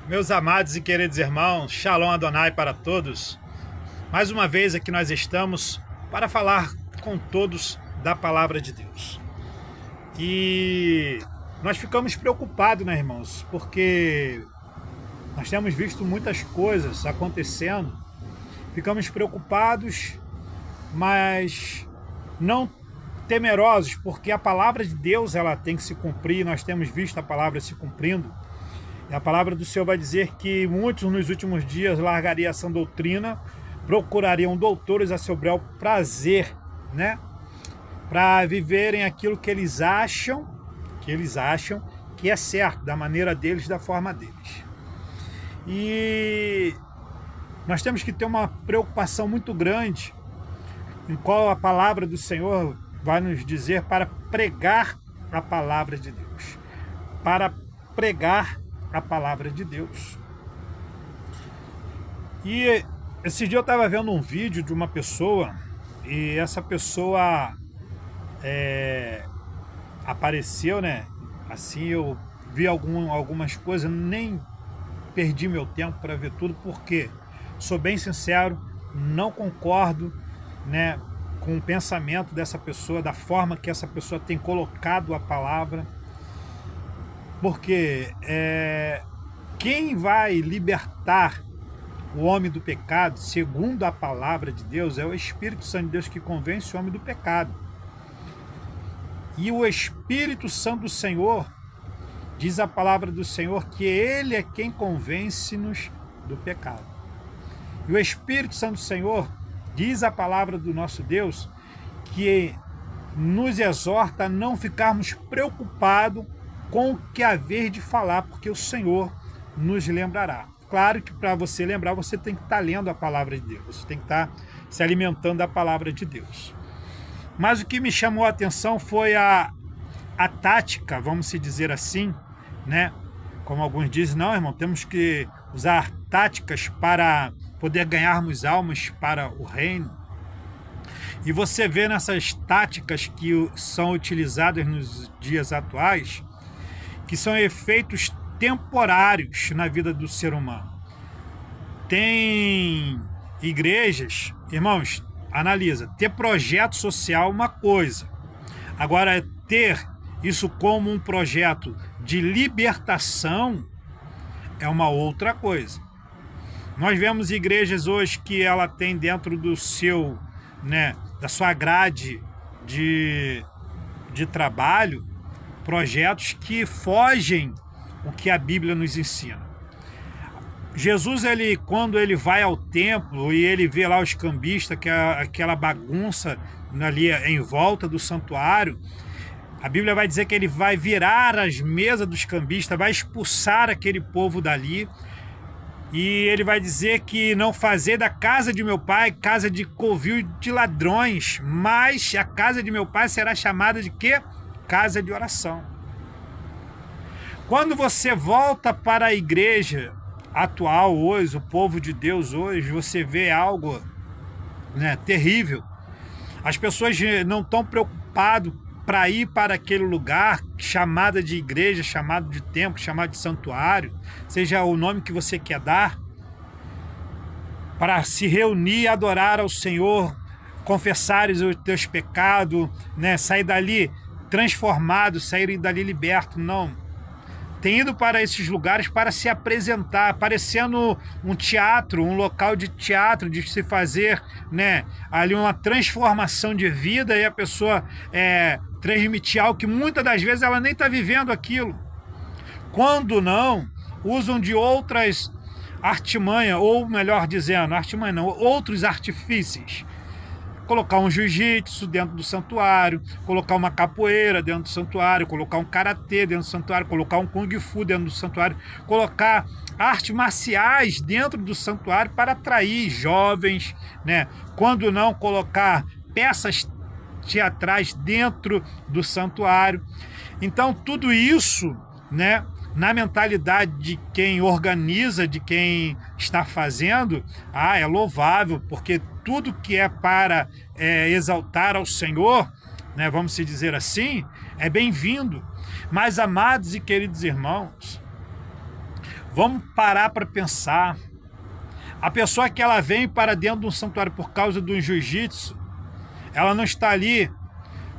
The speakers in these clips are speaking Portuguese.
Meus amados e queridos irmãos, Shalom Adonai para todos. Mais uma vez aqui nós estamos para falar com todos da palavra de Deus. E nós ficamos preocupados, né, irmãos? Porque nós temos visto muitas coisas acontecendo. Ficamos preocupados, mas não temerosos, porque a palavra de Deus ela tem que se cumprir. Nós temos visto a palavra se cumprindo. E a palavra do Senhor vai dizer que muitos nos últimos dias largariam a sã doutrina, procurariam doutores a seu bel prazer, né? Para viverem aquilo que eles acham que é certo, da maneira deles, da forma deles. E nós temos que ter uma preocupação muito grande em qual a palavra do Senhor vai nos dizer para pregar a palavra de Deus. Para pregar a palavra de Deus. E esse dia eu estava vendo um vídeo de uma pessoa e essa pessoa apareceu, né? Assim eu vi algumas coisas, nem perdi meu tempo para ver tudo, porque sou bem sincero, não concordo, né, com o pensamento dessa pessoa, da forma que essa pessoa tem colocado a palavra. Porque quem vai libertar o homem do pecado, segundo a palavra de Deus, é o Espírito Santo de Deus que convence o homem do pecado. E o Espírito Santo do Senhor, diz a palavra do Senhor, que Ele é quem convence-nos do pecado. E o Espírito Santo do Senhor, diz a palavra do nosso Deus, que nos exorta a não ficarmos preocupados com o que haver de falar, porque o Senhor nos lembrará. Claro que para você lembrar, você tem que estar lendo a palavra de Deus, você tem que estar se alimentando da palavra de Deus. Mas o que me chamou a atenção foi a tática, vamos se dizer assim, né? Como alguns dizem, não, irmão, temos que usar táticas para poder ganharmos almas para o reino. E você vê nessas táticas que são utilizadas nos dias atuais, que são efeitos temporários na vida do ser humano. Tem igrejas, irmãos, analisa, ter projeto social é uma coisa, agora ter isso como um projeto de libertação é uma outra coisa. Nós vemos igrejas hoje que ela tem dentro do seu, né, da sua grade de trabalho, projetos que fogem o que a Bíblia nos ensina. Jesus, quando ele vai ao templo e ele vê lá os cambistas, que é aquela bagunça ali em volta do santuário, a Bíblia vai dizer que ele vai virar as mesas dos cambistas, vai expulsar aquele povo dali, e ele vai dizer que não fazer da casa de meu pai casa de covil de ladrões, mas a casa de meu pai será chamada de quê? Casa de oração. Quando você volta para a igreja atual hoje, o povo de Deus hoje, você vê algo, né, terrível. As pessoas não estão preocupadas para ir para aquele lugar chamada de igreja, chamado de templo, chamado de santuário, seja o nome que você quer dar, para se reunir e adorar ao Senhor, confessares os teus pecados, né, sair dali transformado, sair dali liberto. Não. Tem ido para esses lugares para se apresentar, parecendo um teatro, um local de teatro, de se fazer, né, ali uma transformação de vida e a pessoa transmitir algo que muitas das vezes ela nem está vivendo aquilo. Quando não, usam de outras artimanhas, ou melhor dizendo, artimanha não, outros artifícios. Colocar um jiu-jitsu dentro do santuário, colocar uma capoeira dentro do santuário, colocar um karatê dentro do santuário, colocar um kung fu dentro do santuário, colocar artes marciais dentro do santuário para atrair jovens, né? Quando não, colocar peças teatrais dentro do santuário. Então tudo isso, né, na mentalidade de quem organiza, de quem está fazendo, é louvável, porque tudo que é para exaltar ao Senhor, né, vamos se dizer assim, é bem-vindo. Mas, amados e queridos irmãos, Vamos parar para pensar. A pessoa que ela vem para dentro de um santuário por causa do jiu-jitsu, ela não está ali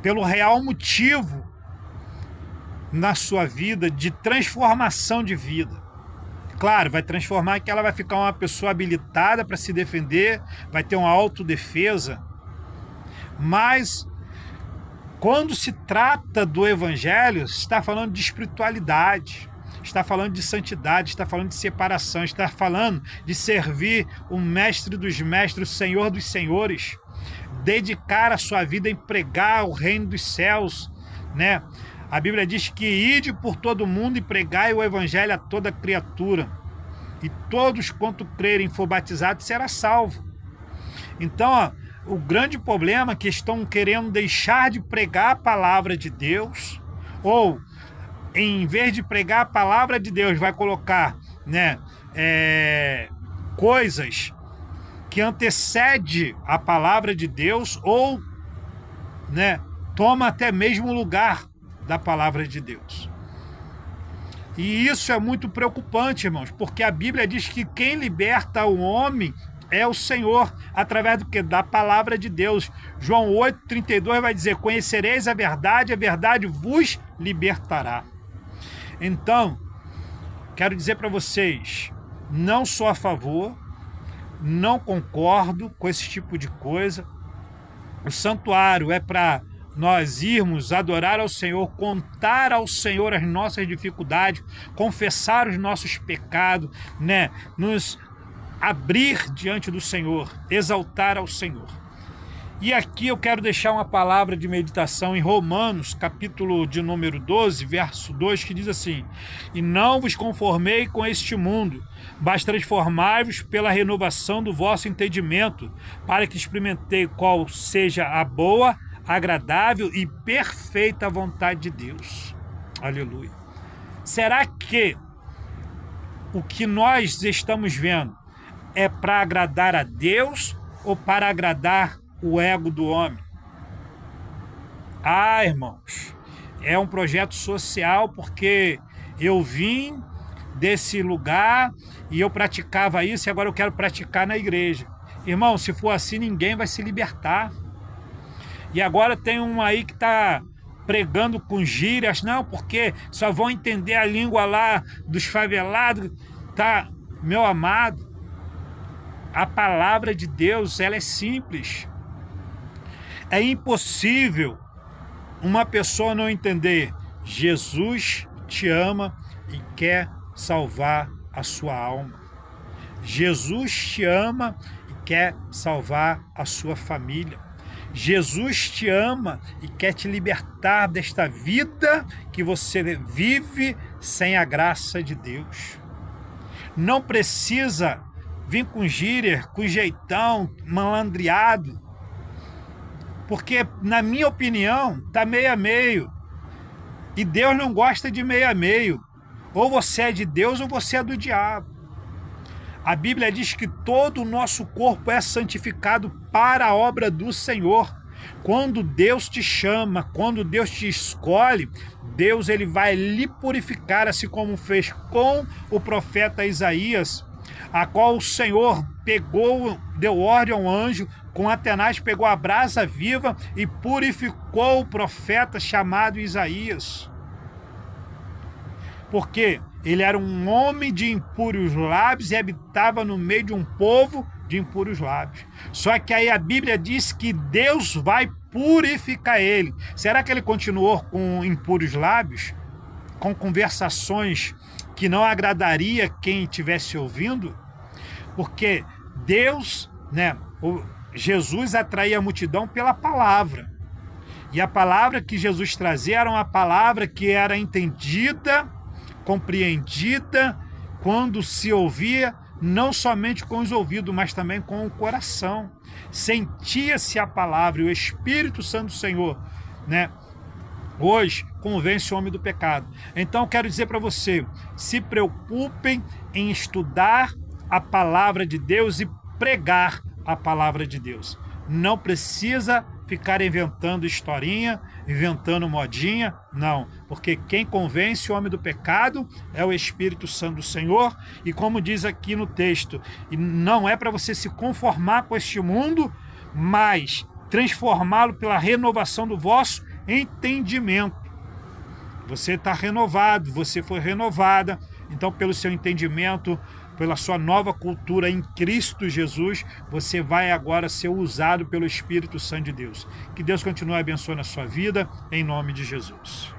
pelo real motivo na sua vida de transformação de vida. Claro, vai transformar que ela vai ficar uma pessoa habilitada para se defender, vai ter uma autodefesa, mas quando se trata do evangelho, está falando de espiritualidade, está falando de santidade, está falando de separação, está falando de servir o mestre dos mestres, o senhor dos senhores, dedicar a sua vida em pregar o reino dos céus, né? A Bíblia diz que ide por todo mundo e pregai o evangelho a toda criatura, e todos quanto crerem e for batizados será salvo. Então, ó, o grande problema é que estão querendo deixar de pregar a palavra de Deus, ou em vez de pregar a palavra de Deus, vai colocar, né, coisas que antecede a palavra de Deus, ou, né, toma até mesmo o lugar da palavra de Deus. E isso é muito preocupante, irmãos, porque a Bíblia diz que quem liberta o homem é o Senhor, através do que? Da palavra de Deus. João 8,32 vai dizer: conhecereis a verdade vos libertará. Então, quero dizer para vocês, não sou a favor, não concordo com esse tipo de coisa. O santuário é para nós irmos adorar ao Senhor, contar ao Senhor as nossas dificuldades, confessar os nossos pecados, né? Nos abrir diante do Senhor, exaltar ao Senhor. E aqui eu quero deixar uma palavra de meditação em Romanos, capítulo de número 12, verso 2, que diz assim: e não vos conformei com este mundo, mas transformai-vos pela renovação do vosso entendimento, para que experimentei qual seja a boa, agradável e perfeita vontade de Deus. Aleluia. Será que o que nós estamos vendo é para agradar a Deus ou para agradar o ego do homem? Ah, irmãos, é um projeto social, porque eu vim desse lugar e eu praticava isso e agora eu quero praticar na igreja. Irmão, se for assim, ninguém vai se libertar. E agora tem um aí que está pregando com gírias, não, porque só vão entender a língua lá dos favelados. Tá, meu amado, a palavra de Deus, ela é simples. É impossível uma pessoa não entender: Jesus te ama e quer salvar a sua alma. Jesus te ama e quer salvar a sua família. Jesus te ama e quer te libertar desta vida que você vive sem a graça de Deus. Não precisa vir com gíria, com jeitão, malandreado, porque, na minha opinião, está meio a meio. E Deus não gosta de meio a meio. Ou você é de Deus ou você é do diabo. A Bíblia diz que todo o nosso corpo é santificado para a obra do Senhor. Quando Deus te chama, quando Deus te escolhe, Deus ele vai lhe purificar, assim como fez com o profeta Isaías, a qual o Senhor pegou, deu ordem ao anjo, com Atenaz pegou a brasa viva e purificou o profeta chamado Isaías. Porque ele era um homem de impuros lábios e habitava no meio de um povo de impuros lábios. Só que aí a Bíblia diz que Deus vai purificar ele. Será que ele continuou com impuros lábios? Com conversações que não agradaria quem estivesse ouvindo? Porque Deus, né, Jesus atraía a multidão pela palavra. E a palavra que Jesus trazia era uma palavra que era entendida, compreendida, quando se ouvia, não somente com os ouvidos, mas também com o coração. Sentia-se a palavra, e o Espírito Santo do Senhor, né, hoje convence o homem do pecado. Então quero dizer para você, se preocupem em estudar a palavra de Deus e pregar a palavra de Deus. Não precisa ficar inventando historinha, inventando modinha, não, porque quem convence o homem do pecado é o Espírito Santo do Senhor, e como diz aqui no texto, e não é para você se conformar com este mundo, mas transformá-lo pela renovação do vosso entendimento. Você está renovado, você foi renovada, então pelo seu entendimento, pela sua nova cultura em Cristo Jesus, você vai agora ser usado pelo Espírito Santo de Deus. Que Deus continue abençoando a sua vida, em nome de Jesus.